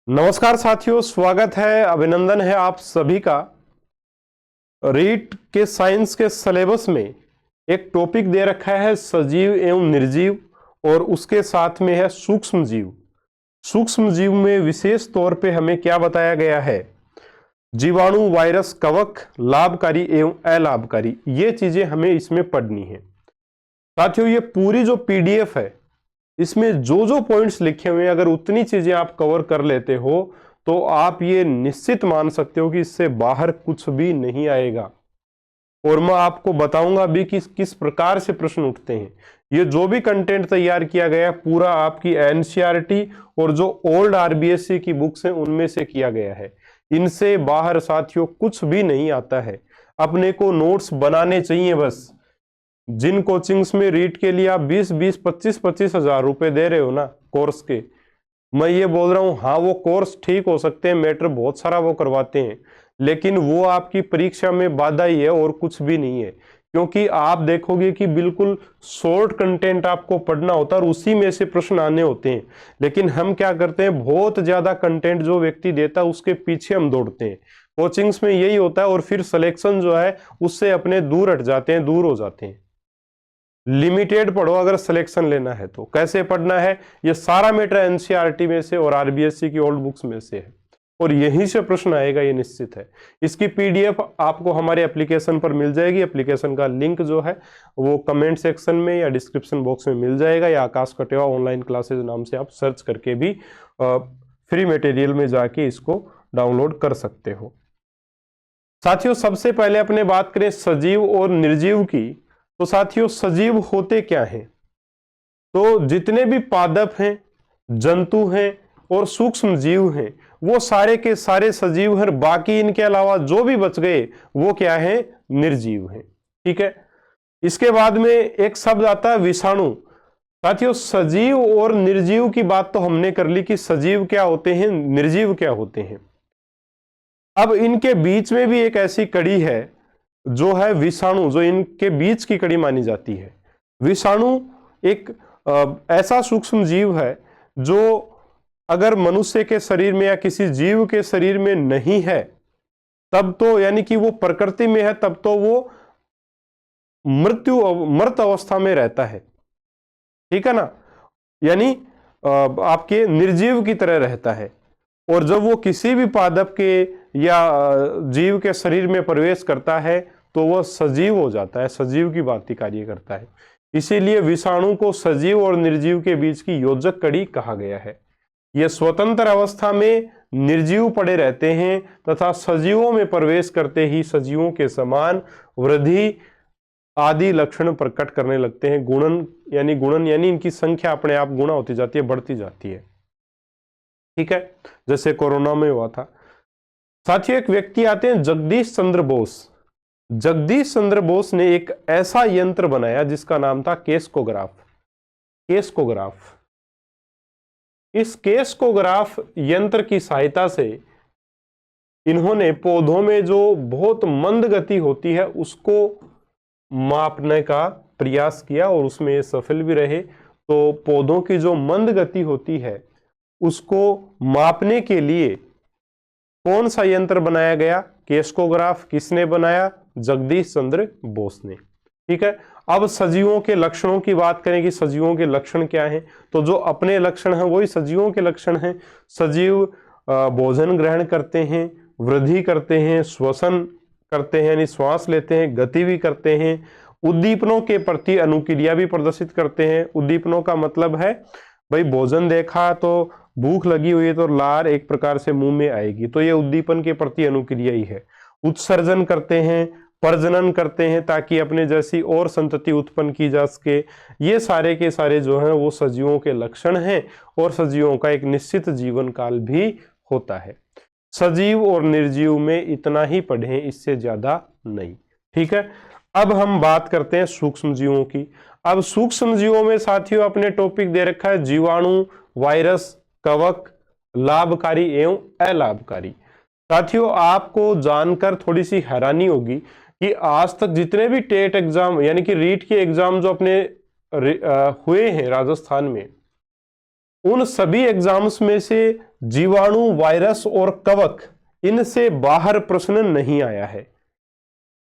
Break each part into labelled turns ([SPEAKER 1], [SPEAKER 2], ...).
[SPEAKER 1] नमस्कार साथियों, स्वागत है, अभिनंदन है आप सभी का। रीट के साइंस के सिलेबस में एक टॉपिक दे रखा है सजीव एवं निर्जीव, और उसके साथ में है सूक्ष्म जीव। सूक्ष्म जीव में विशेष तौर पे हमें क्या बताया गया है? जीवाणु, वायरस, कवक, लाभकारी एवं अलाभकारी, ये चीजें हमें इसमें पढ़नी है। साथियों, ये पूरी जो पीडीएफ है, इसमें जो जो पॉइंट्स लिखे हुए हैं, अगर उतनी चीजें आप कवर कर लेते हो तो आप ये निश्चित मान सकते हो कि इससे बाहर कुछ भी नहीं आएगा। और मैं आपको बताऊंगा भी कि किस प्रकार से प्रश्न उठते हैं। ये जो भी कंटेंट तैयार किया गया पूरा आपकी एनसीईआरटी और जो ओल्ड आरबीएससी की बुक्स हैं उनमें से किया गया है। इनसे बाहर साथियों कुछ भी नहीं आता है। अपने को नोट्स बनाने चाहिए बस। जिन कोचिंग्स में रीट के लिए आप 20-20, 25-25 हजार रुपए दे रहे हो ना कोर्स के, मैं ये बोल रहा हूं, हाँ वो कोर्स ठीक हो सकते हैं, मैटर बहुत सारा वो करवाते हैं, लेकिन वो आपकी परीक्षा में बाधा ही है और कुछ भी नहीं है। क्योंकि आप देखोगे कि बिल्कुल शॉर्ट कंटेंट आपको पढ़ना होता है और उसी में से प्रश्न आने होते हैं। लेकिन हम क्या करते हैं, बहुत ज्यादा कंटेंट जो व्यक्ति देता है उसके पीछे हम दौड़ते हैं। कोचिंग्स में यही होता है और फिर सिलेक्शन जो है उससे अपने दूर हट जाते हैं, दूर हो जाते हैं। लिमिटेड पढ़ो अगर सिलेक्शन लेना है तो। कैसे पढ़ना है, ये सारा मैटर एनसीईआरटी में से और आरबीएससी की ओल्ड बुक्स में से है, और यहीं से प्रश्न आएगा, ये निश्चित है। इसकी पीडीएफ आपको हमारे एप्लीकेशन पर मिल जाएगी। एप्लीकेशन का लिंक जो है वो कमेंट सेक्शन में या डिस्क्रिप्शन बॉक्स में मिल जाएगा, या आकाश कटेवा ऑनलाइन क्लासेज नाम से आप सर्च करके भी फ्री मटेरियल में जाके इसको डाउनलोड कर सकते हो। साथियों, सबसे पहले अपने बात करें सजीव और निर्जीव की, तो साथियों सजीव होते क्या हैं? तो जितने भी पादप हैं, जंतु हैं और सूक्ष्म जीव हैं, वो सारे के सारे सजीव हैं। बाकी इनके अलावा जो भी बच गए वो क्या है? निर्जीव हैं। ठीक है। इसके बाद में एक शब्द आता है विषाणु। साथियों, सजीव और निर्जीव की बात तो हमने कर ली कि सजीव क्या होते हैं, निर्जीव क्या होते हैं। अब इनके बीच में भी एक ऐसी कड़ी है जो है विषाणु, जो इनके बीच की कड़ी मानी जाती है। विषाणु एक ऐसा सूक्ष्म जीव है जो अगर मनुष्य के शरीर में या किसी जीव के शरीर में नहीं है तब तो, यानी कि वो प्रकृति में है, तब तो वो मृत अवस्था में रहता है। ठीक है ना, यानी आपके निर्जीव की तरह रहता है। और जब वो किसी भी पादप के या जीव के शरीर में प्रवेश करता है तो वह सजीव हो जाता है, सजीव की भांति कार्य करता है। इसीलिए विषाणु को सजीव और निर्जीव के बीच की योजक कड़ी कहा गया है। ये स्वतंत्र अवस्था में निर्जीव पड़े रहते हैं तथा सजीवों में प्रवेश करते ही सजीवों के समान वृद्धि आदि लक्षण प्रकट करने लगते हैं। गुणन यानी इनकी संख्या अपने आप गुणा होती जाती है, बढ़ती जाती है। ठीक है, जैसे कोरोना में हुआ था। साथियों, एक व्यक्ति आते हैं जगदीश चंद्र बोस। जगदीश चंद्र बोस ने एक ऐसा यंत्र बनाया जिसका नाम था केस्कोग्राफ। केस्कोग्राफ, इस केस्कोग्राफ यंत्र की सहायता से इन्होंने पौधों में जो बहुत मंद गति होती है उसको मापने का प्रयास किया और उसमें ये सफल भी रहे। तो पौधों की जो मंद गति होती है उसको मापने के लिए कौन सा यंत्र बनाया गया? केस्कोग्राफ। किसने बनाया? जगदीश चंद्र बोस ने। ठीक है। अब सजीवों के लक्षणों की बात करें कि सजीवों के लक्षण क्या हैं, तो जो अपने लक्षण हैं वही सजीवों के लक्षण हैं। सजीव भोजन ग्रहण करते हैं, वृद्धि करते हैं, श्वसन करते हैं यानी श्वास लेते हैं, गति भी करते हैं, उद्दीपनों के प्रति अनुक्रिया भी प्रदर्शित करते हैं। उद्दीपनों का मतलब है भाई भोजन देखा तो भूख लगी हुई है तो लार एक प्रकार से मुंह में आएगी, तो ये उद्दीपन के प्रति अनुक्रिया ही है। उत्सर्जन करते हैं, प्रजनन करते हैं ताकि अपने जैसी और संतति उत्पन्न की जा सके। ये सारे के सारे जो हैं वो सजीवों के लक्षण हैं और सजीवों का एक निश्चित जीवन काल भी होता है। सजीव और निर्जीव में इतना ही पढ़ें, इससे ज्यादा नहीं। ठीक है। अब हम बात करते हैं सूक्ष्म जीवों की। अब सूक्ष्म जीवों में साथियों अपने टॉपिक दे रखा है जीवाणु, वायरस, कवक, लाभकारी एवं अलाभकारी। साथियों, आपको जानकर थोड़ी सी हैरानी होगी कि आज तक जितने भी टेट एग्जाम यानी कि रीट के एग्जाम जो अपने हुए हैं राजस्थान में, उन सभी एग्जाम्स में से जीवाणु, वायरस और कवक, इनसे बाहर प्रश्न नहीं आया है।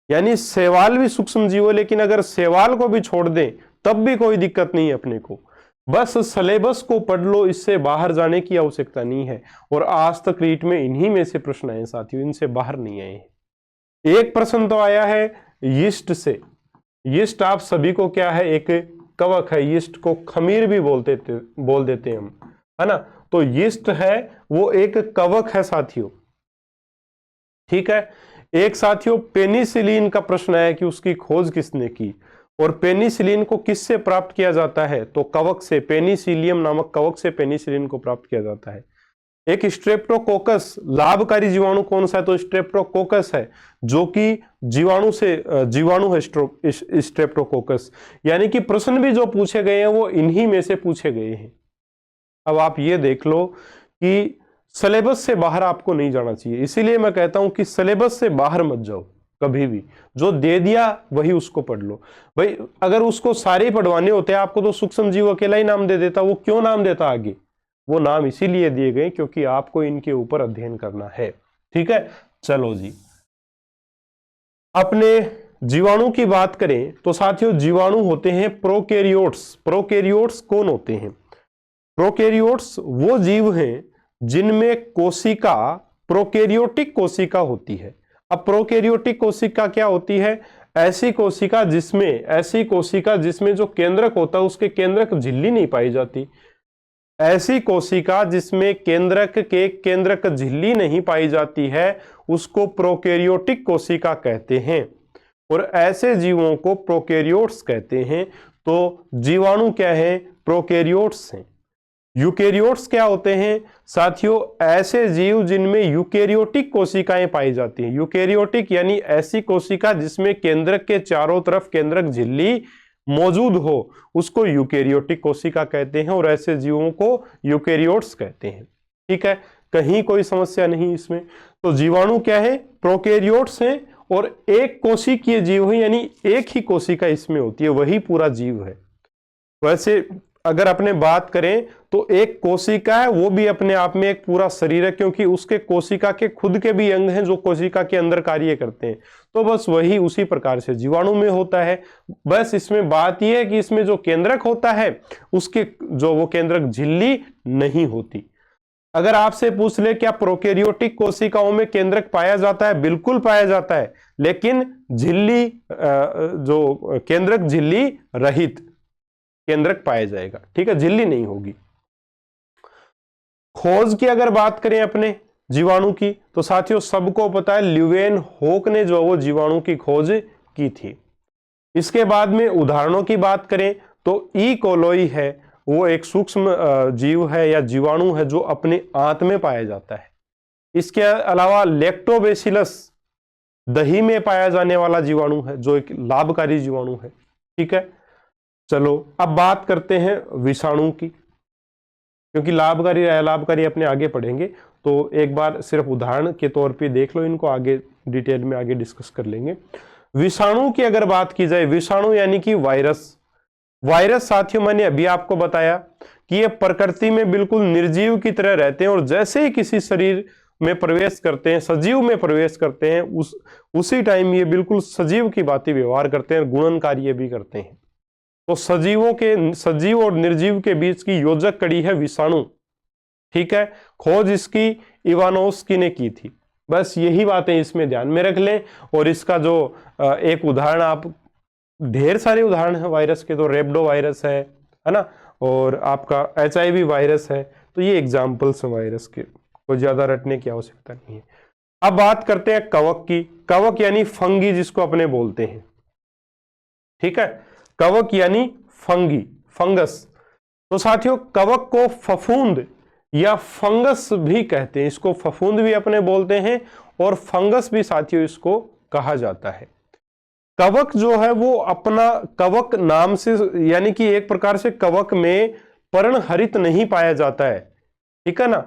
[SPEAKER 1] यानी शैवाल भी सूक्ष्म जीव है, लेकिन अगर शैवाल को भी छोड़ दें तब भी कोई दिक्कत नहीं है अपने को। बस सिलेबस को पढ़ लो, इससे बाहर जाने की आवश्यकता नहीं है। और आज तक रीट में इन्हीं में से प्रश्न आए साथियों, इनसे बाहर नहीं आए हैं। एक प्रश्न तो आया है यीस्ट से। यीस्ट आप सभी को क्या है, एक कवक है। यीस्ट को खमीर भी बोल देते हैं हम, है ना। तो यीस्ट है वो एक कवक है साथियों, ठीक है। एक साथियों पेनिसिलिन का प्रश्न है कि उसकी खोज किसने की, और पेनिसिलिन को किससे प्राप्त किया जाता है, तो कवक से, पेनिसिलियम नामक कवक से पेनिसिलिन को प्राप्त किया जाता है। एक स्ट्रेप्टोकोकस लाभकारी जीवाणु कौन सा है, तो स्ट्रेप्टोकोकस है, जो कि जीवाणु है स्ट्रेप्टोकोकस। यानी कि प्रश्न भी जो पूछे गए हैं वो इन्हीं में से पूछे गए हैं। अब आप ये देख लो कि सिलेबस से बाहर आपको नहीं जाना चाहिए, इसीलिए मैं कहता हूं कि सिलेबस से बाहर मत जाओ कभी भी। जो दे दिया वही उसको पढ़ लो भाई। अगर उसको सारे पढ़वाने होते हैं आपको, तो सूक्ष्म जीव अकेला ही नाम दे देता। वो क्यों नाम देता आगे? वो नाम इसीलिए दिए गए क्योंकि आपको इनके ऊपर अध्ययन करना है, ठीक है। चलो जी, अपने जीवाणु की बात करें तो साथियों जीवाणु होते हैं प्रोकैरियोट्स। प्रोकैरियोट्स कौन होते हैं? प्रोकैरियोट्स वो जीव हैं जिनमें कोशिका प्रोकैरियोटिक कोशिका होती है। अब प्रोकैरियोटिक कोशिका क्या होती है? ऐसी कोशिका जिसमें जो केंद्रक होता है उसके केंद्रक झिल्ली नहीं पाई जाती। ऐसी कोशिका जिसमें केंद्रक झिल्ली नहीं पाई जाती है उसको प्रोकैरियोटिक कोशिका कहते हैं, और ऐसे जीवों को प्रोकैरियोट्स कहते हैं। तो जीवाणु क्या है? प्रोकैरियोट्स हैं। यूकैरियोट्स क्या होते हैं साथियों? ऐसे जीव जिनमें यूकैरियोटिक कोशिकाएं पाई जाती हैं। यूकैरियोटिक यानी ऐसी कोशिका जिसमें केंद्रक के चारों तरफ केंद्रक झिल्ली मौजूद हो, उसको यूकैरियोटिक कोशिका कहते हैं, और ऐसे जीवों को यूकैरियोट्स कहते हैं, ठीक है। कहीं कोई समस्या नहीं इसमें। तो जीवाणु क्या है? प्रोकैरियोट्स हैं, और एक कोशिकीय जीव है, यानी एक ही कोशिका इसमें होती है, वही पूरा जीव है। वैसे अगर अपने बात करें तो एक कोशिका है वो भी अपने आप में एक पूरा शरीर है, क्योंकि उसके कोशिका के खुद के भी अंग हैं जो कोशिका के अंदर कार्य करते हैं। तो बस वही उसी प्रकार से जीवाणु में होता है। बस इसमें बात यह है कि इसमें जो केंद्रक होता है उसके जो वो केंद्रक झिल्ली नहीं होती। अगर आपसे पूछ ले क्या प्रोकैरियोटिक कोशिकाओं में केंद्रक पाया जाता है? बिल्कुल पाया जाता है, लेकिन झिल्ली जो केंद्रक झिल्ली रहित केंद्रक पाया जाएगा, ठीक है, झिल्ली नहीं होगी। खोज की अगर बात करें अपने जीवाणु की तो साथियों सबको पता है ल्यूवेन होक ने जो वो जीवाणु की खोज की थी। इसके बाद में उदाहरणों की बात करें तो ई कोलोई है, वो एक सूक्ष्म जीव है या जीवाणु है जो अपने आंत में पाया जाता है। इसके अलावा लैक्टोबैसिलस दही में पाया जाने वाला जीवाणु है जो एक लाभकारी जीवाणु है, ठीक है। चलो अब बात करते हैं विषाणु की, क्योंकि लाभकारी अलाभकारी अपने आगे पढ़ेंगे, तो एक बार सिर्फ उदाहरण के तौर पे देख लो इनको, आगे डिटेल में आगे डिस्कस कर लेंगे। विषाणु की अगर बात की जाए, विषाणु यानी कि वायरस। वायरस साथियों मैंने अभी आपको बताया कि ये प्रकृति में बिल्कुल निर्जीव की तरह रहते हैं, और जैसे ही किसी शरीर में प्रवेश करते हैं, सजीव में प्रवेश करते हैं, उसी टाइम ये बिल्कुल सजीव की भांति व्यवहार करते हैं, गुणन कार्य भी करते हैं। तो सजीव और निर्जीव के बीच की योजक कड़ी है विषाणु, ठीक है। खोज इसकी इवानोव्स्की ने की थी। बस यही बातें इसमें ध्यान में रख लें। और इसका जो एक उदाहरण, आप ढेर सारे उदाहरण हैं वायरस के, तो रेब्डो वायरस है ना, और आपका HIV वायरस है। तो ये एग्जाम्पल्स हैं वायरस के, कोई ज्यादा रटने की आवश्यकता नहीं है। अब बात करते हैं कवक की। कवक यानी फंगी जिसको अपने बोलते हैं, ठीक है। कवक यानी फंगी, फंगस। तो साथियों कवक को फफूंद या फंगस भी कहते हैं, इसको फफूंद भी अपने बोलते हैं और फंगस भी साथियों इसको कहा जाता है। कवक जो है वो अपना कवक नाम से, यानी कि एक प्रकार से कवक में पर्णहरित नहीं पाया जाता है, ठीक है ना।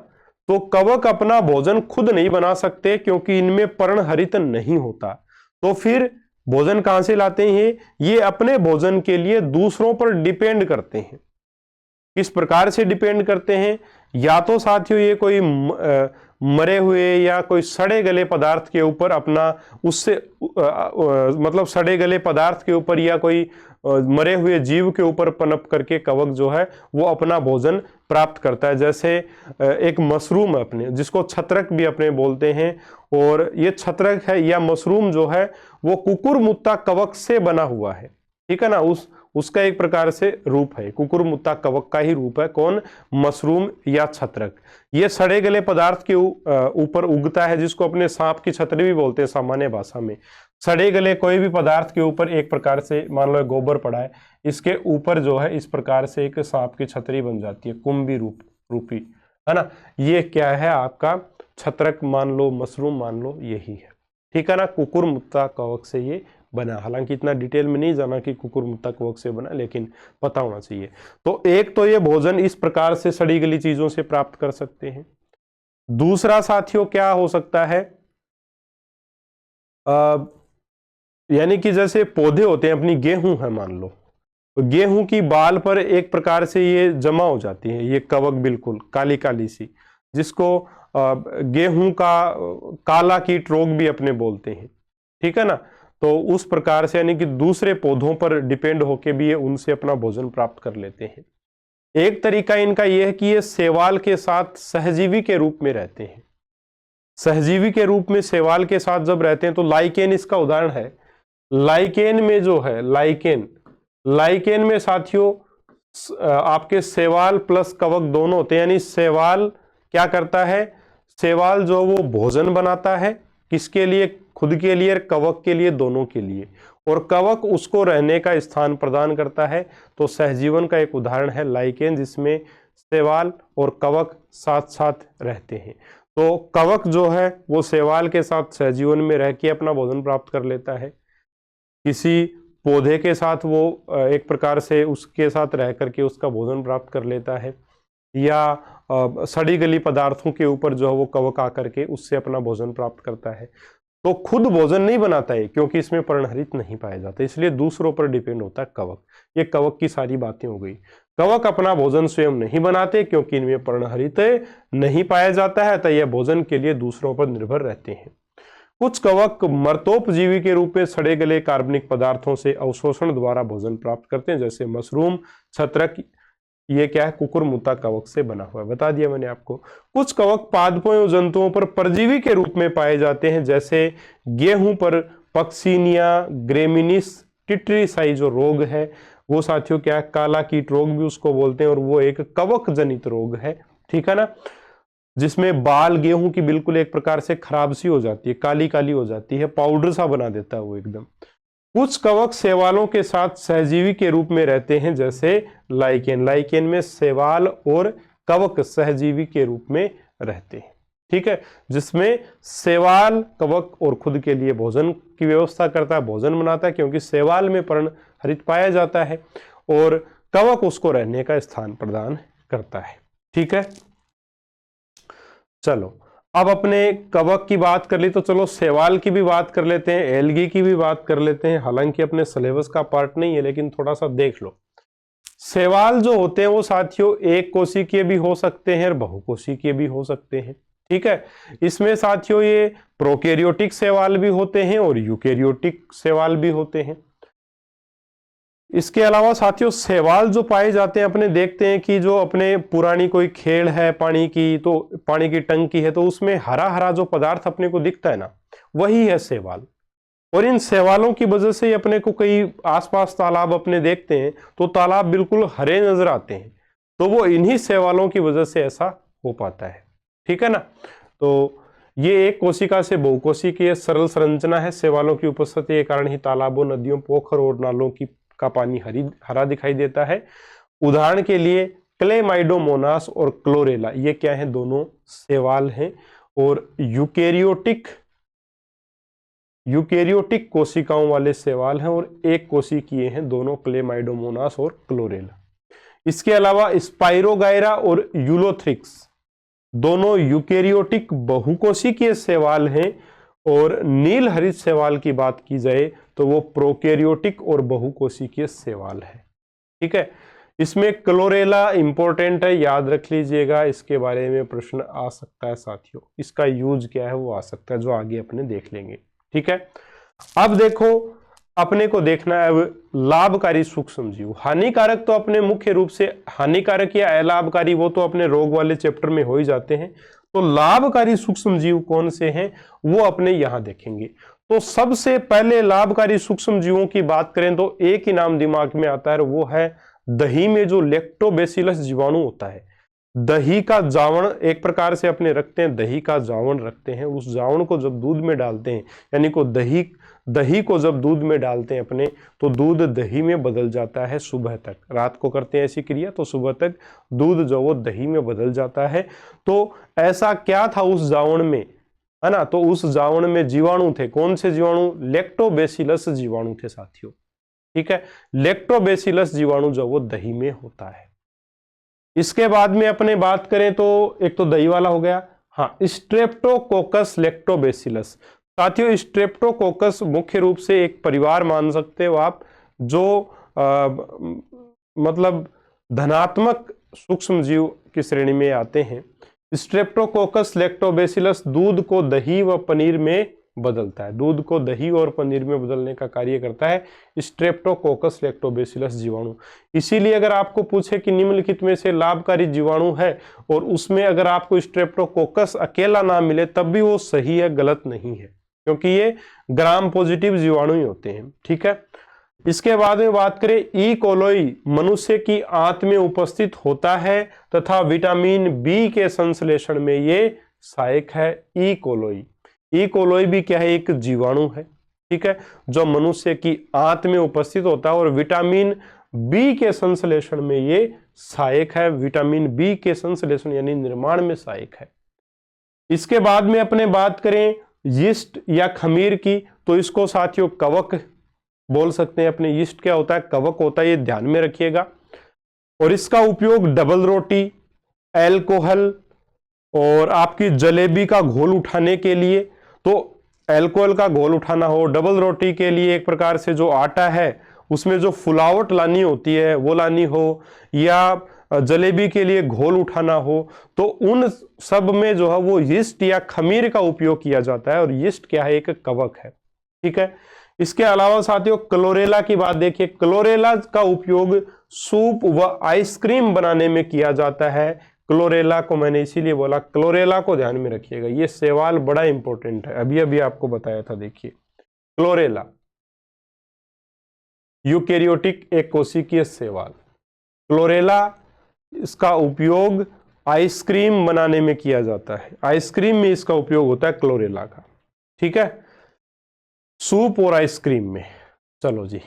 [SPEAKER 1] तो कवक अपना भोजन खुद नहीं बना सकते क्योंकि इनमें पर्णहरित नहीं होता। तो फिर भोजन कहां से लाते हैं? ये अपने भोजन के लिए दूसरों पर डिपेंड करते हैं। किस प्रकार से डिपेंड करते हैं? या तो साथियों ये कोई मरे हुए या कोई सड़े गले पदार्थ के ऊपर अपना उससे मतलब सड़े गले पदार्थ के ऊपर या कोई मरे हुए जीव के ऊपर पनप करके कवक जो है वो अपना भोजन प्राप्त करता है। जैसे एक मशरूम है अपने, जिसको छत्रक भी अपने बोलते हैं, और ये छत्रक है या मशरूम जो है वो कुकुरमुत्ता कवक से बना हुआ है, ठीक है ना। उसका एक प्रकार से रूप है, कुकुरमुत्ता कवक का ही रूप है कौन? मशरूम या छत्रक। ये सड़े गले पदार्थ के ऊपर उगता है, जिसको अपने सांप की छतरी भी बोलते हैं सामान्य भाषा में। सड़े गले कोई भी पदार्थ के ऊपर एक प्रकार से, मान लो गोबर पड़ा है, इसके ऊपर जो है इस प्रकार से एक सांप की छतरी बन जाती है, कुंभी रूपी, है ना। ये क्या है? आपका छत्रक मान लो, मशरूम मान लो, यही है, ठीक है ना। कुकुरमुत्ता कवक से ये बना। हालांकि इतना डिटेल में नहीं जाना कि कुकुरमुत्ता कवक से बना, लेकिन पता होना चाहिए। तो एक तो ये भोजन इस प्रकार से सड़ी गली चीजों से प्राप्त कर सकते हैं। दूसरा साथियों क्या हो सकता है? यानी कि जैसे पौधे होते हैं, अपनी गेहूं है मान लो, तो गेहूं की बाल पर एक प्रकार से ये जमा हो जाती है, ये कवक बिल्कुल काली काली सी, जिसको गेहूं का काला कीट रोग भी अपने बोलते हैं, ठीक है ना। तो उस प्रकार से यानी कि दूसरे पौधों पर डिपेंड होके भी ये उनसे अपना भोजन प्राप्त कर लेते हैं। एक तरीका इनका यह है कि ये शैवाल के साथ सहजीवी के रूप में रहते हैं। सहजीवी के रूप में शैवाल के साथ जब रहते हैं तो लाइकेन इसका उदाहरण है। लाइकेन में जो है, लाइकेन में साथियों आपके शैवाल प्लस कवक दोनों होते हैं। यानी शैवाल क्या करता है? शैवाल जो वो भोजन बनाता है, किसके लिए? खुद के लिए, कवक के लिए, दोनों के लिए, और कवक उसको रहने का स्थान प्रदान करता है। तो सहजीवन का एक उदाहरण है लाइकेन, जिसमें शैवाल और कवक साथ साथ रहते हैं। तो कवक जो है वो शैवाल के साथ सहजीवन में रह के अपना भोजन प्राप्त कर लेता है। किसी पौधे के साथ वो एक प्रकार से उसके साथ रह करके उसका भोजन प्राप्त कर लेता है, या सड़ी गली पदार्थों के ऊपर जो है वो कवक आकर के उससे अपना भोजन प्राप्त करता है। तो खुद भोजन नहीं बनाता है, क्योंकि इसमें पर्णहरित नहीं पाया जाता, इसलिए दूसरों पर डिपेंड होता है कवक। ये कवक की सारी बातें हो गई। कवक अपना भोजन स्वयं नहीं बनाते, क्योंकि इनमें पर्णहरित नहीं पाया जाता है, तो यह भोजन के लिए दूसरों पर निर्भर रहते हैं। कुछ कवक मर्तोपजीवी के रूप में सड़े गले कार्बनिक पदार्थों से अवशोषण द्वारा भोजन प्राप्त करते हैं, जैसे मशरूम, छत्रक। ये क्या है? कुकुरमुत्ता कवक से बना हुआ है, बता दिया मैंने आपको। कुछ कवक पादपों एवं जंतुओं पर परजीवी के रूप में पाए जाते हैं, जैसे गेहूं पर पक्सीनिया ग्रेमिनिस टिट्रीसाई जो रोग है वो साथियों क्या है? काला कीट रोग भी उसको बोलते हैं, और वो एक कवक जनित रोग है, ठीक है ना, जिसमें बाल गेहूं की बिल्कुल एक प्रकार से खराब सी हो जाती है, काली काली हो जाती है, पाउडर सा बना देता है वो एकदम। कुछ कवक शैवालों के साथ सहजीवी के रूप में रहते हैं, जैसे लाइकेन में शैवाल और कवक सहजीवी के रूप में रहते हैं, ठीक है, जिसमें शैवाल कवक और खुद के लिए भोजन की व्यवस्था करता है, भोजन बनाता है, क्योंकि शैवाल में पर्णहरित पाया जाता है और कवक उसको रहने का स्थान प्रदान करता है, ठीक है। चलो अब अपने कवक की बात कर ली, तो चलो शैवाल की भी बात कर लेते हैं, एल्गी की भी बात कर लेते हैं। हालांकि अपने सिलेबस का पार्ट नहीं है, लेकिन थोड़ा सा देख लो। शैवाल जो होते हैं वो साथियों एक कोशिकीय भी हो सकते हैं और बहुकोशिकीय भी हो सकते हैं, ठीक है। इसमें साथियों ये प्रोकैरियोटिक शैवाल भी होते हैं और यूकैरियोटिक शैवाल भी होते हैं। इसके अलावा साथियों शैवाल जो पाए जाते हैं, अपने देखते हैं कि जो अपने पुरानी कोई खेल है पानी की, तो पानी की टंकी है, तो उसमें हरा हरा जो पदार्थ अपने को दिखता है ना, वही है शैवाल। और इन शैवालों की वजह से अपने को कई आसपास तालाब अपने देखते हैं तो तालाब बिल्कुल हरे नजर आते हैं, तो वो इन्हीं शैवालों की वजह से ऐसा हो पाता है, ठीक है ना। तो ये एक कोशिका से बहुकोशिकीय सरल संरचना है। शैवालों की उपस्थिति के कारण ही तालाबों, नदियों, पोखर और नालों का पानी हरा दिखाई देता है। उदाहरण के लिए क्लेमाइडोमोनास और क्लोरेला, ये क्या है? दोनों शैवाल हैं। और यूकेरियोटिक कोशिकाओं वाले शैवाल हैं और एक कोशिकीय हैं, दोनों क्लेमाइडोमोनास और क्लोरेला। इसके अलावा स्पाइरोगायरा और यूलोथ्रिक्स दोनों यूकेरियोटिक बहुकोशिकीय शैवाल हैं। और नील हरित शैवाल की बात की जाए तो वो प्रोकैरियोटिक और बहुकोशिकीय शैवाल है, ठीक है। इसमें क्लोरेला इंपॉर्टेंट है, याद रख लीजिएगा, इसके बारे में प्रश्न आ सकता है साथियों। इसका यूज क्या है वो आ सकता है, जो आगे अपने देख लेंगे। ठीक है, अब देखो अपने को देखना है अब लाभकारी सूक्ष्म जीव। हानिकारक तो अपने मुख्य रूप से हानिकारक या अलाभकारी वो तो अपने रोग वाले चैप्टर में हो ही जाते हैं। तो लाभकारी सूक्ष्म जीव कौन से हैं वो अपने यहां देखेंगे। तो सबसे पहले लाभकारी सूक्ष्म जीवों की बात करें तो एक ही नाम दिमाग में आता है, वो है दही में जो लैक्टोबैसिलस जीवाणु होता है। दही का जावण एक प्रकार से अपने रखते हैं, दही का जावण रखते हैं। उस जावण को जब दूध में डालते हैं, यानी को दही को जब दूध में डालते हैं अपने, तो दूध दही में बदल जाता है सुबह तक। रात को करते हैं ऐसी क्रिया तो सुबह तक दूध जो वो दही में बदल जाता है। तो ऐसा क्या था उस जावण में, है ना, तो उस जावण में जीवाणु थे। कौन से जीवाणु? लैक्टोबैसिलस जीवाणु थे साथियों। ठीक है, लैक्टोबैसिलस जीवाणु जो वो दही में होता है। इसके बाद में अपने बात करें तो एक तो दही वाला हो गया, हाँ, स्ट्रेप्टोकोकस लैक्टोबैसिलस। साथियों स्ट्रेप्टोकोकस मुख्य रूप से एक परिवार मान सकते हो आप, जो मतलब धनात्मक सूक्ष्म जीव की श्रेणी में आते हैं। स्ट्रेप्टोकोकस लैक्टोबैसिलस दूध को दही व पनीर में बदलता है, दूध को दही और पनीर में बदलने का कार्य करता है स्ट्रेप्टोकोकस लैक्टोबैसिलस जीवाणु। इसीलिए अगर आपको पूछे कि निम्नलिखित में से लाभकारी जीवाणु है और उसमें अगर आपको स्ट्रेप्टोकोकस अकेला ना मिले तब भी वो सही है, गलत नहीं है, क्योंकि ये ग्राम पॉजिटिव जीवाणु ही होते हैं। ठीक है, इसके बाद में बात करें ई कोलोई मनुष्य की आंत में उपस्थित होता है तथा विटामिन बी के संश्लेषण में ये सहायक है। ई कोलोई, ई कोलोई भी क्या है? एक जीवाणु है। ठीक है, जो मनुष्य की आंत में उपस्थित होता है और विटामिन बी के संश्लेषण में ये सहायक है। विटामिन बी के संश्लेषण यानी निर्माण में सहायक है। इसके बाद में अपने बात करें यीस्ट या खमीर की, तो इसको साथियों कवक बोल सकते हैं अपने। यीस्ट क्या होता है? कवक होता है, ये ध्यान में रखिएगा। और इसका उपयोग डबल रोटी, एल्कोहल और आपकी जलेबी का घोल उठाने के लिए, तो एल्कोहल का घोल उठाना हो, डबल रोटी के लिए एक प्रकार से जो आटा है उसमें जो फुलावट लानी होती है वो लानी हो, या जलेबी के लिए घोल उठाना हो, तो उन सब में जो है वो यीस्ट या खमीर का उपयोग किया जाता है। और यीस्ट क्या है? एक कवक है। ठीक है, इसके अलावा साथियों क्लोरेला की बात देखिए। क्लोरेला का उपयोग सूप व आइसक्रीम बनाने में किया जाता है। क्लोरेला को मैंने इसीलिए बोला, क्लोरेला को ध्यान में रखिएगा, ये सवाल बड़ा इंपॉर्टेंट है, अभी अभी आपको बताया था। देखिए क्लोरेला यूकेरियोटिक एक कोशिकीय शैवाल, क्लोरेला, इसका उपयोग आइसक्रीम बनाने में किया जाता है। आइसक्रीम में इसका उपयोग होता है क्लोरेला का। ठीक है, सूप और आइसक्रीम में। चलो जी,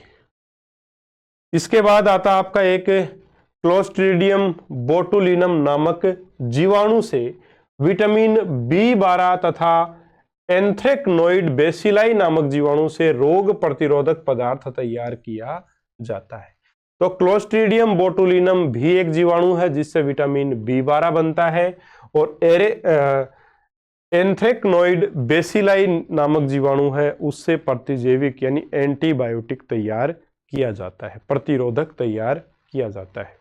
[SPEAKER 1] इसके बाद आता आपका एक क्लोस्ट्रीडियम बोटुलिनम नामक जीवाणु से विटामिन बी12 तथा एंथ्रेक्नोइड बेसिलाई नामक जीवाणु से रोग प्रतिरोधक पदार्थ तैयार किया जाता है। तो क्लोस्ट्रीडियम बोटुलिनम भी एक जीवाणु है जिससे विटामिन बी12 बनता है, और एंथ्रेक्नोइड बेसिलाई नामक जीवाणु है उससे प्रतिजैविक यानी एंटीबायोटिक तैयार किया जाता है, प्रतिरोधक तैयार किया जाता है।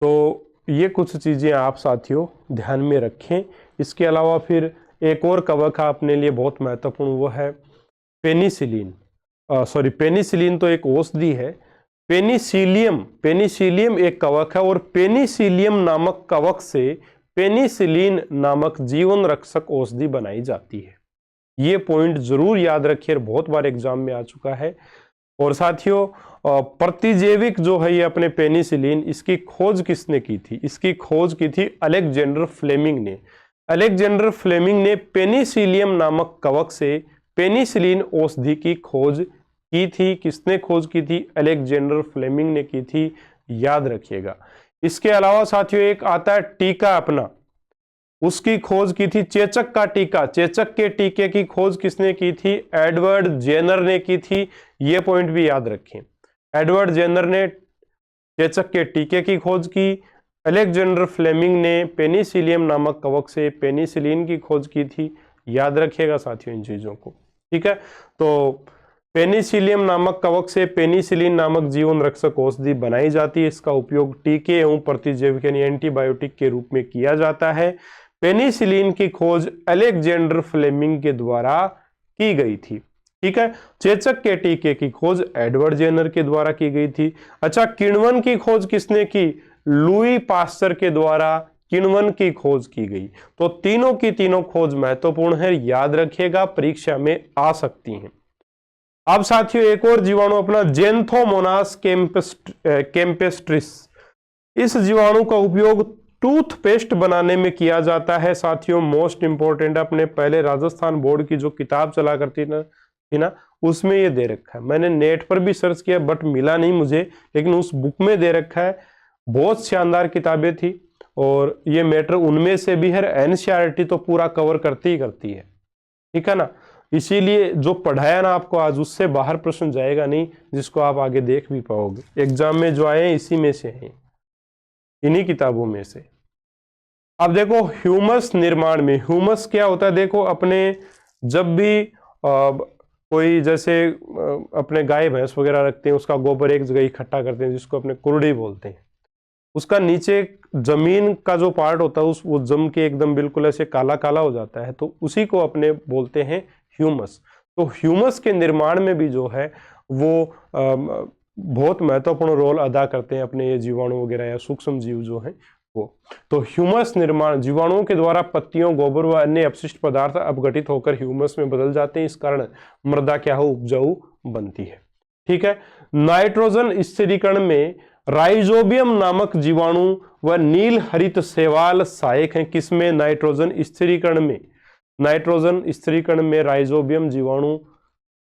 [SPEAKER 1] तो ये कुछ चीजें आप साथियों ध्यान में रखें। इसके अलावा फिर एक और कवक है अपने लिए बहुत महत्वपूर्ण, वो है पेनिसिलिन। पेनिसिलिन तो एक औषधि है। पेनिसिलियम एक कवक है, और पेनिसिलियम नामक कवक से पेनिसिलिन नामक जीवन रक्षक औषधि बनाई जाती है। ये पॉइंट जरूर याद रखिए, बहुत बार एग्जाम में आ चुका है। और साथियों प्रतिजैविक जो है ये अपने पेनिसिलिन, इसकी खोज किसने की थी? इसकी खोज की थी अलेक्जेंडर फ्लेमिंग ने। अलेक्जेंडर फ्लेमिंग ने पेनिसिलियम नामक कवक से पेनिसिलिन औषधि की खोज की थी। किसने खोज की थी? अलेक्जेंडर फ्लेमिंग ने की थी, याद रखिएगा। इसके अलावा साथियों एक आता है टीका अपना, उसकी खोज की थी चेचक का टीका। चेचक के टीके की खोज किसने की थी? एडवर्ड जेनर ने की थी। यह पॉइंट भी याद रखें, एडवर्ड जेनर ने चेचक के टीके की खोज की। अलेक्जेंडर फ्लेमिंग ने पेनिसिलियम नामक कवक से पेनिसिलिन की खोज की थी। याद रखिएगा साथियों इन चीजों को। ठीक है, तो पेनिसिलियम नामक कवक से पेनिसिलिन नामक जीवन रक्षक औषधि बनाई जाती है। इसका उपयोग टीके एवं प्रतिजैविक यानी एंटीबायोटिक के रूप में किया जाता है। पेनिसिलिन की खोज अलेक्जेंडर फ्लेमिंग के द्वारा की गई थी। ठीक है, चेचक के टीके की खोज एडवर्ड जेनर के द्वारा की गई थी। अच्छा, किण्वन की खोज किसने की? लुई पास्चर के द्वारा किण्वन की खोज की गई। तो तीनों की तीनों खोज महत्वपूर्ण है, याद रखिएगा, परीक्षा में आ सकती हैं। अब साथियों एक और जीवाणु अपना जेंथोमोनास कैंपेस्ट्रिस। इस जीवाणु का उपयोग टूथपेस्ट बनाने में किया जाता है। साथियों मोस्ट इंपोर्टेंट, अपने पहले राजस्थान बोर्ड की जो किताब चला करती थी ना, उसमें ये दे रखा है। मैंने नेट पर भी सर्च किया बट मिला नहीं मुझे, लेकिन उस बुक में दे रखा है। बहुत शानदार किताबें थी और ये मैटर उनमें से भी है। एनसीईआरटी तो पूरा कवर करती ही करती है, ठीक है ना। इसीलिए जो पढ़ाया ना आपको आज, उससे बाहर प्रश्न जाएगा नहीं, जिसको आप आगे देख भी पाओगे। एग्जाम में जो आए इसी में से हैं, इन्हीं किताबों में से। अब देखो ह्यूमस निर्माण में, ह्यूमस क्या होता है? देखो अपने जब भी कोई जैसे अपने गाय भैंस वगैरह रखते हैं, उसका गोबर एक जगह इकट्ठा करते हैं, जिसको अपने कुरड़ी बोलते हैं। उसका नीचे जमीन का जो पार्ट होता है वो जम के एकदम बिल्कुल ऐसे काला काला हो जाता है, तो उसी को अपने बोलते हैं ह्यूमस। तो ह्यूमस के निर्माण में भी जो है वो बहुत महत्वपूर्ण रोल अदा करते हैं अपने ये जीवाणु वगैरह या सूक्ष्म जीव जो हैं वो। तो ह्यूमस निर्माण, जीवाणुओं के द्वारा पत्तियों, गोबर व अन्य अपशिष्ट पदार्थ अपघटित होकर ह्यूमस में बदल जाते हैं। इस कारण मृदा क्या हो, उपजाऊ बनती है। ठीक है, नाइट्रोजन स्थिरीकरण में राइजोबियम नामक जीवाणु व नील हरित शैवाल सहायक हैं। किसमें? नाइट्रोजन स्थिरीकरण में। नाइट्रोजन स्थिरीकरण में राइजोबियम जीवाणु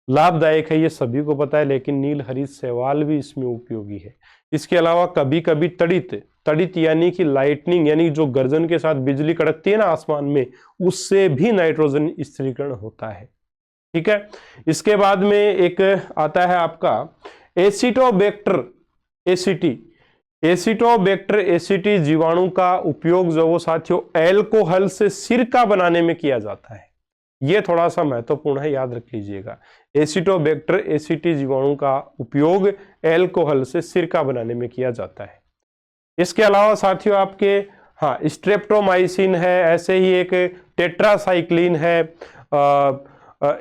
[SPEAKER 1] लाभदायक है, ये सभी को पता है, लेकिन नील हरित शैवाल भी इसमें उपयोगी है। इसके अलावा कभी कभी तड़ित यानी कि लाइटनिंग, यानी जो गर्जन के साथ बिजली कड़कती है ना आसमान में, उससे भी नाइट्रोजन स्थिरीकरण होता है। ठीक है, इसके बाद में एक आता है आपका एसिटोबैक्टर एसिटी। एसिटोबैक्टर एसिटी जीवाणु का उपयोग जो वो साथियों एल्कोहल से सिरका बनाने में किया जाता है। ये थोड़ा सा महत्वपूर्ण है, याद रख लीजिएगा। एसिटोबैक्टर एसिटी जीवाणु का उपयोग एल्कोहल से सिरका बनाने में किया जाता है। इसके अलावा साथियों आपके स्ट्रेप्टोमाइसिन है, ऐसे ही एक टेट्रासाइक्लिन है,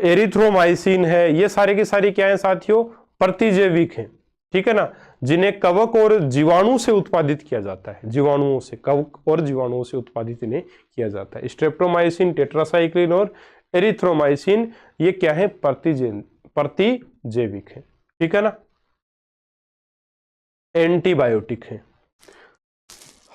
[SPEAKER 1] एरिथ्रोमाइसिन है। ये सारे के सारी क्या है साथियों? प्रतिजैविक हैं, ठीक है ना, जिन्हें कवक और जीवाणु से उत्पादित किया जाता है। जीवाणुओं से, कवक और जीवाणुओं से उत्पादित इन्हें किया जाता है। स्ट्रेप्टोमाइसिन, टेट्रासाइक्लिन और एरिथ्रोमाइसिन ये क्या है? प्रतिजैविक है, ठीक है ना, एंटीबायोटिक है।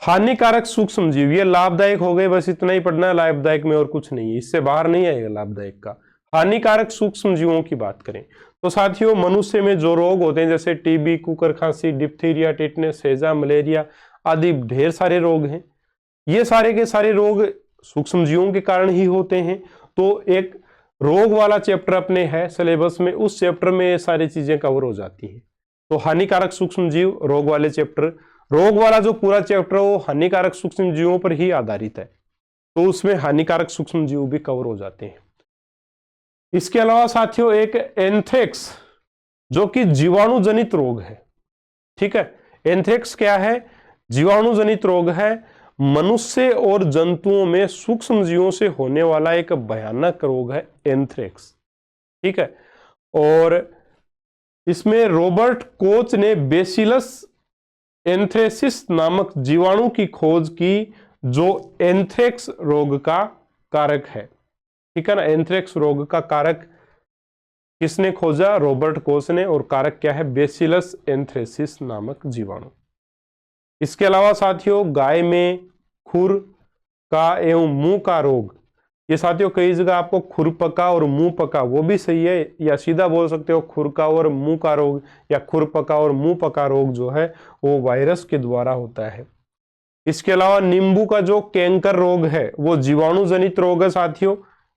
[SPEAKER 1] हानिकारक सूक्ष्म जीव, ये लाभदायक हो गए, बस इतना ही पढ़ना है। लाभदायक में और कुछ नहीं है, इससे बाहर नहीं आएगा लाभदायक का। हानिकारक सूक्ष्म जीवों की बात करें तो साथियों मनुष्य में जो रोग होते हैं जैसे टीबी, कुकर खांसी, डिप्थीरिया, टेटनस, हैजा, मलेरिया आदि ढेर सारे रोग हैं। ये सारे के सारे रोग सूक्ष्म जीवों के कारण ही होते हैं। तो एक रोग वाला चैप्टर अपने है सिलेबस में, उस चैप्टर में ये सारी चीजें कवर हो जाती हैं। तो हानिकारक सूक्ष्म जीव, रोग वाले चैप्टर, रोग वाला जो पूरा चैप्टर है वो हानिकारक सूक्ष्म जीवों पर ही आधारित है, तो उसमें हानिकारक सूक्ष्म जीव भी कवर हो जाते हैं। इसके अलावा साथियों एक एंथ्रेक्स जो कि जीवाणु जनित रोग है। ठीक है, एंथ्रेक्स क्या है? जीवाणु जनित रोग है। मनुष्य और जंतुओं में सूक्ष्म जीवों से होने वाला एक भयानक रोग है एंथ्रेक्स। ठीक है, और इसमें रॉबर्ट कोच ने बेसिलस एंथ्रेसिस नामक जीवाणु की खोज की, जो एंथ्रेक्स रोग का कारक है। ठीक है ना, एंथ्रेक्स रोग का कारक किसने खोजा? रॉबर्ट कोच ने, और कारक क्या है? बेसिलस एंथ्रेसिस नामक जीवाणु। इसके अलावा साथियों गाय में खुर का एवं मुंह का रोग, ये साथियों कई जगह आपको खुरपका और मुंह पका, वो भी सही है, या सीधा बोल सकते हो खुरका और मुंह का रोग, या खुरपका और मुंह पका रोग जो है वो वायरस के द्वारा होता है। इसके अलावा नींबू का जो कैंकर रोग है वो जीवाणु जनित रोग है साथियों,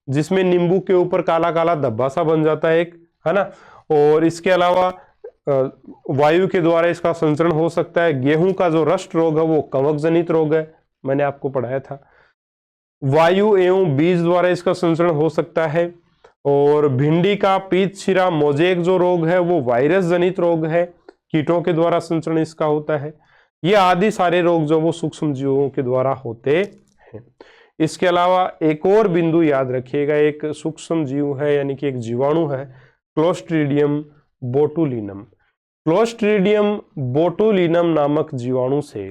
[SPEAKER 1] जिसमें नींबू के ऊपर काला काला धब्बा सा बन जाता है एक, है ना। और इसके अलावा वायु के द्वारा इसका संचरण हो सकता है। गेहूं का जो रस्ट रोग है वो कवक जनित रोग है, मैंने आपको पढ़ाया था। वायु एवं बीज द्वारा इसका संचरण हो सकता है। और भिंडी का पीत शिरा मोजेक जो रोग है वो वायरस जनित रोग है, कीटों के द्वारा संचरण इसका होता है। ये आदि सारे रोग जो वो सूक्ष्म जीवों के द्वारा होते हैं। इसके अलावा एक और बिंदु याद रखिएगा, एक सूक्ष्म जीव है यानी कि एक जीवाणु है क्लोस्ट्रीडियम बोटुलिनम। क्लोस्ट्रीडियम बोटुलिनम नामक जीवाणु से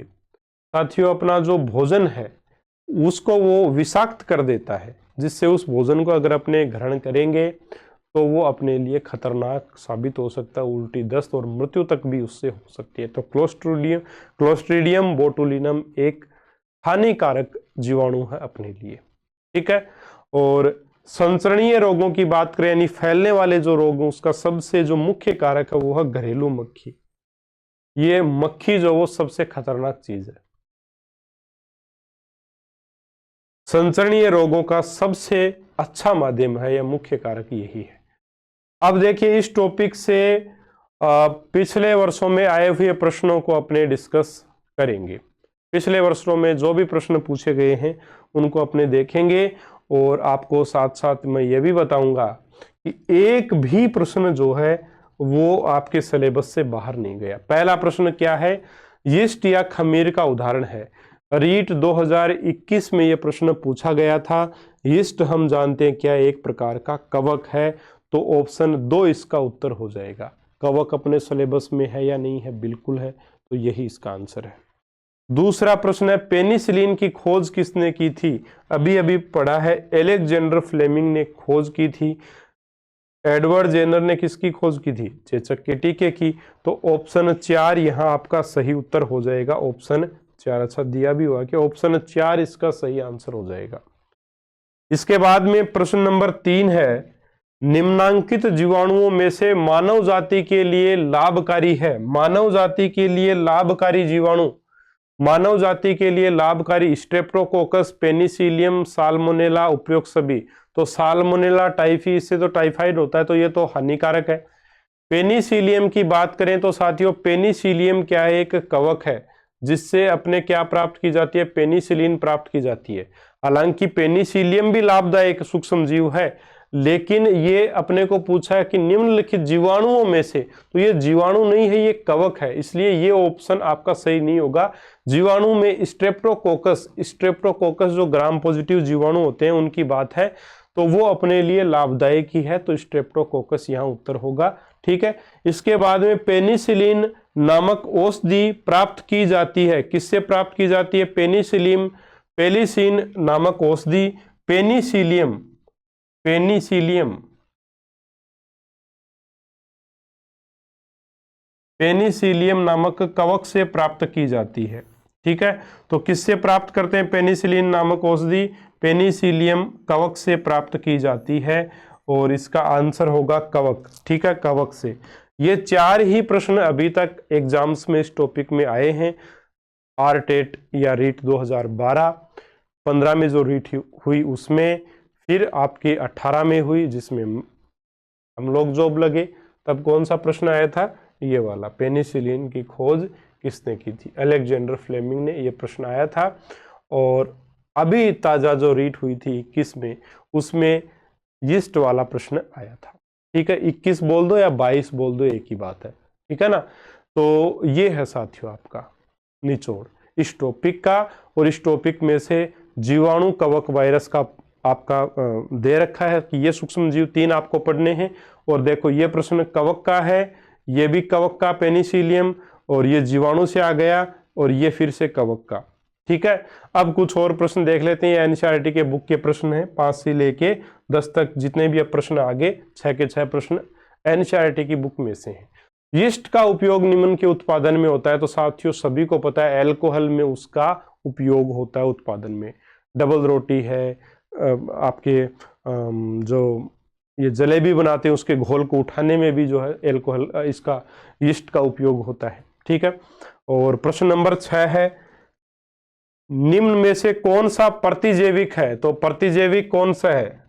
[SPEAKER 1] साथियों अपना जो भोजन है उसको वो विषाक्त कर देता है, जिससे उस भोजन को अगर अपने ग्रहण करेंगे तो वो अपने लिए खतरनाक साबित हो सकता है, उल्टी दस्त और मृत्यु तक भी उससे हो सकती है। तो क्लोस्ट्रीडियम बोटुलिनम एक हानिकारक जीवाणु है अपने लिए, ठीक है। और संचरणीय रोगों की बात करें यानी फैलने वाले जो रोग उसका सबसे जो मुख्य कारक है वो है घरेलू मक्खी। ये मक्खी जो वो सबसे खतरनाक चीज है। संचरणीय रोगों का सबसे अच्छा माध्यम है या मुख्य कारक यही है। अब देखिए इस टॉपिक से पिछले वर्षों में आए हुए प्रश्नों को अपने डिस्कस करेंगे। पिछले वर्षों में जो भी प्रश्न पूछे गए हैं उनको अपने देखेंगे और आपको साथ साथ मैं ये भी बताऊंगा कि एक भी प्रश्न जो है वो आपके सिलेबस से बाहर नहीं गया। पहला प्रश्न क्या है, यीस्ट या खमीर का उदाहरण है। रीट 2021 में यह प्रश्न पूछा गया था। यीस्ट हम जानते हैं क्या एक प्रकार का कवक है, तो ऑप्शन 2 इसका उत्तर हो जाएगा। कवक अपने सिलेबस में है या नहीं है, बिल्कुल है, तो यही इसका आंसर है। दूसरा प्रश्न है पेनिसिलिन की खोज किसने की थी। अभी अभी पढ़ा है, अलेक्जेंडर फ्लेमिंग ने खोज की थी। एडवर्ड जेनर ने किसकी खोज की थी, चेचक के टीके की। तो ऑप्शन 4 यहां आपका सही उत्तर हो जाएगा, ऑप्शन 4। अच्छा दिया भी हुआ कि ऑप्शन 4 इसका सही आंसर हो जाएगा। इसके बाद में प्रश्न नंबर 3 है, निम्नांकित जीवाणुओं में से मानव जाति के लिए लाभकारी है। मानव जाति के लिए लाभकारी जीवाणु, मानव जाति के लिए लाभकारी स्ट्रेप्टोकोकस, पेनिसिलियम, साल्मोनेला, उपयुक्त सभी। तो साल्मोनेला टाइफी, इससे तो टाइफाइड होता है, तो ये तो हानिकारक है। पेनिसिलियम की बात करें तो साथियों पेनिसिलियम क्या है, एक कवक है जिससे अपने क्या प्राप्त की जाती है, पेनिसिलिन प्राप्त की जाती है। हालांकि पेनिसिलियम भी लाभदायक सूक्ष्म जीव है, लेकिन ये अपने को पूछा है कि निम्नलिखित जीवाणुओं में से, तो ये जीवाणु नहीं है, ये कवक है, इसलिए ये ऑप्शन आपका सही नहीं होगा। जीवाणु में स्ट्रेप्टोकोकस, स्ट्रेप्टोकोकस जो ग्राम पॉजिटिव जीवाणु होते हैं उनकी बात है, तो वो अपने लिए लाभदायक ही है, तो स्ट्रेप्टोकोकस यहाँ उत्तर होगा, ठीक है। इसके बाद में पेनिसिलिन नामक औषधि प्राप्त की जाती है, किससे प्राप्त की जाती है, पेनिसिलिन, पेलिसिन नामक औषधि पेनिसिलियम, पेनिसिलियम, पेनिसिलियम नामक कवक से प्राप्त की जाती है, ठीक है। तो किससे प्राप्त करते हैं पेनिसिलिन नामक औषधि, पेनिसिलियम कवक से प्राप्त की जाती है, और इसका आंसर होगा कवक, ठीक है, कवक से। ये 4 ही प्रश्न अभी तक एग्जाम्स में इस टॉपिक में आए हैं। आरटेट या रीट 2012, 15 में जो रीट हुई उसमें, फिर आपकी 18 में हुई जिसमें हम लोग जॉब लगे, तब कौन सा प्रश्न आया था, ये वाला, पेनिसिलिन की खोज किसने की थी, अलेक्जेंडर फ्लेमिंग ने, ये प्रश्न आया था। और अभी ताजा जो रीट हुई थी 21 में, उसमें यीस्ट वाला प्रश्न आया था, ठीक है। 21 बोल दो या 22 बोल दो, एक ही बात है, ठीक है ना। तो ये है साथियों आपका निचोड़ इस टॉपिक का, और इस टॉपिक में से जीवाणु, कवक, वायरस का आपका दे रखा है कि ये सूक्ष्म जीव 3 आपको पढ़ने हैं। और देखो ये प्रश्न कवक का है, ये भी कवक का पेनिसिलियम, और ये जीवाणु से आ गया, और ये फिर से कवक का, ठीक है। अब कुछ और प्रश्न देख लेते हैं। एनसीईआरटी के बुक के प्रश्न हैं 5 से लेके 10 तक, जितने भी अब प्रश्न आगे 6 के 6 प्रश्न एनसीईआरटी की बुक में से हैं। यीस्ट का उपयोग निम्न के उत्पादन में होता है, तो साथियों सभी को पता है अल्कोहल में उसका उपयोग होता है उत्पादन में। डबल रोटी है, आपके जो ये जलेबी बनाते हैं उसके घोल को उठाने में भी जो है अल्कोहल, इसका यीस्ट का उपयोग होता है, ठीक है। और प्रश्न नंबर 6 है, निम्न में से कौन सा प्रतिजैविक है, तो प्रतिजैविक कौन सा है,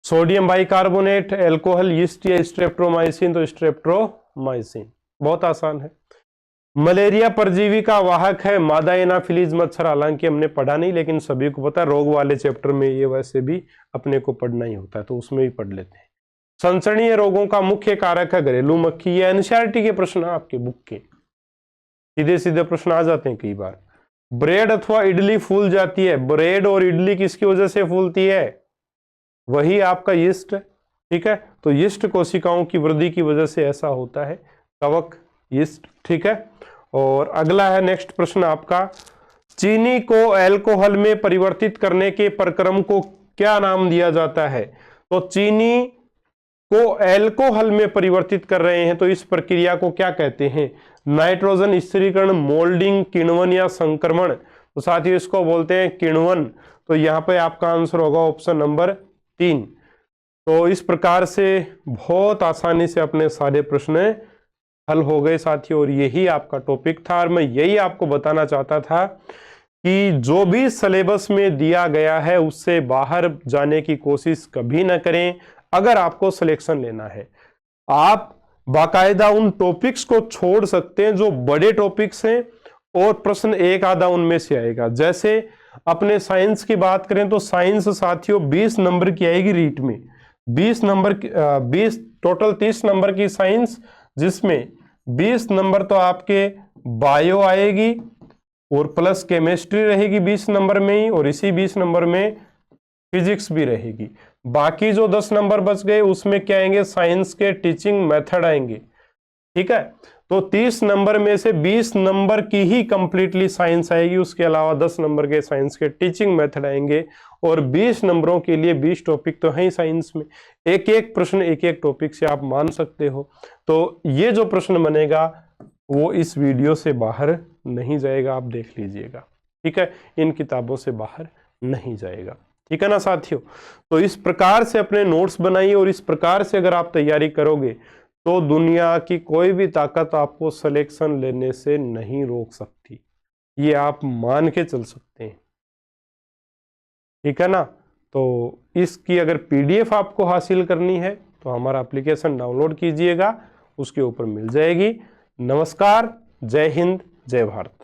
[SPEAKER 1] सोडियम बाइकार्बोनेट, अल्कोहल, यीस्ट या स्ट्रेप्टोमाइसिन, तो स्ट्रेप्टोमाइसिन, बहुत आसान है। मलेरिया परजीवी का वाहक है मादा एनाफिलीज मच्छर, हालांकि हमने पढ़ा नहीं लेकिन सभी को पता, रोग वाले चैप्टर में ये वैसे भी अपने को पढ़ना ही होता है तो उसमें भी पढ़ लेते हैं। संसरणीय रोगों का मुख्य कारक है घरेलू मक्खी। ये एनसीईआरटी के प्रश्न है आपके बुक के, सीधे सीधे प्रश्न आ जाते हैं कई बार। ब्रेड अथवा इडली फूल जाती है, ब्रेड और इडली किसकी वजह से फूलती है? वही आपका यीस्ट, ठीक है। तो यीस्ट कोशिकाओं की वृद्धि की वजह से ऐसा होता है, कवक यीस्ट, ठीक है। और अगला है नेक्स्ट प्रश्न आपका, चीनी को अल्कोहल में परिवर्तित करने के प्रक्रम को क्या नाम दिया जाता है? तो चीनी को अल्कोहल में परिवर्तित कर रहे हैं तो इस प्रक्रिया को क्या कहते हैं? नाइट्रोजन स्थिरीकरण, मोल्डिंग, किण्वन या संक्रमण। तो साथियों इसको बोलते हैं किण्वन। तो यहाँ पे आपका आंसर होगा ऑप्शन नंबर 3। तो इस प्रकार से बहुत आसानी से अपने सारे प्रश्न हल हो गए साथियों, और यही आपका टॉपिक था। और मैं यही आपको बताना चाहता था कि जो भी सिलेबस में दिया गया है उससे बाहर जाने की कोशिश कभी ना करें। अगर आपको सिलेक्शन लेना है, आप बाकायदा उन टॉपिक्स को छोड़ सकते हैं जो बड़े टॉपिक्स हैं और प्रश्न एक आधा उनमें से आएगा। जैसे अपने साइंस की बात करें तो साइंस साथियों 20 नंबर की आएगी रीट में, 20 नंबर 20 टोटल 30 नंबर की साइंस, जिसमें 20 नंबर तो आपके बायो आएगी और प्लस केमिस्ट्री रहेगी 20 नंबर में ही, और इसी 20 नंबर में फिजिक्स भी रहेगी। बाकी जो 10 नंबर बच गए उसमें क्या आएंगे? साइंस के टीचिंग मेथड आएंगे, ठीक है। तो 30 नंबर में से 20 नंबर की ही कंप्लीटली साइंस आएगी, उसके अलावा 10 नंबर के साइंस के टीचिंग मेथड आएंगे, और 20 नंबरों के लिए 20 टॉपिक तो है ही साइंस में, एक एक प्रश्न एक एक टॉपिक से आप मान सकते हो। तो ये जो प्रश्न बनेगा वो इस वीडियो से बाहर नहीं जाएगा, आप देख लीजिएगा, ठीक है। इन किताबों से बाहर नहीं जाएगा, ठीक है ना साथियों। तो इस प्रकार से अपने नोट्स बनाइए, और इस प्रकार से अगर आप तैयारी करोगे तो दुनिया की कोई भी ताकत आपको सिलेक्शन लेने से नहीं रोक सकती, ये आप मान के चल सकते हैं, ठीक है ना। तो इसकी अगर पीडीएफ आपको हासिल करनी है तो हमारा एप्लीकेशन डाउनलोड कीजिएगा, उसके ऊपर मिल जाएगी। नमस्कार, जय हिंद, जय भारत।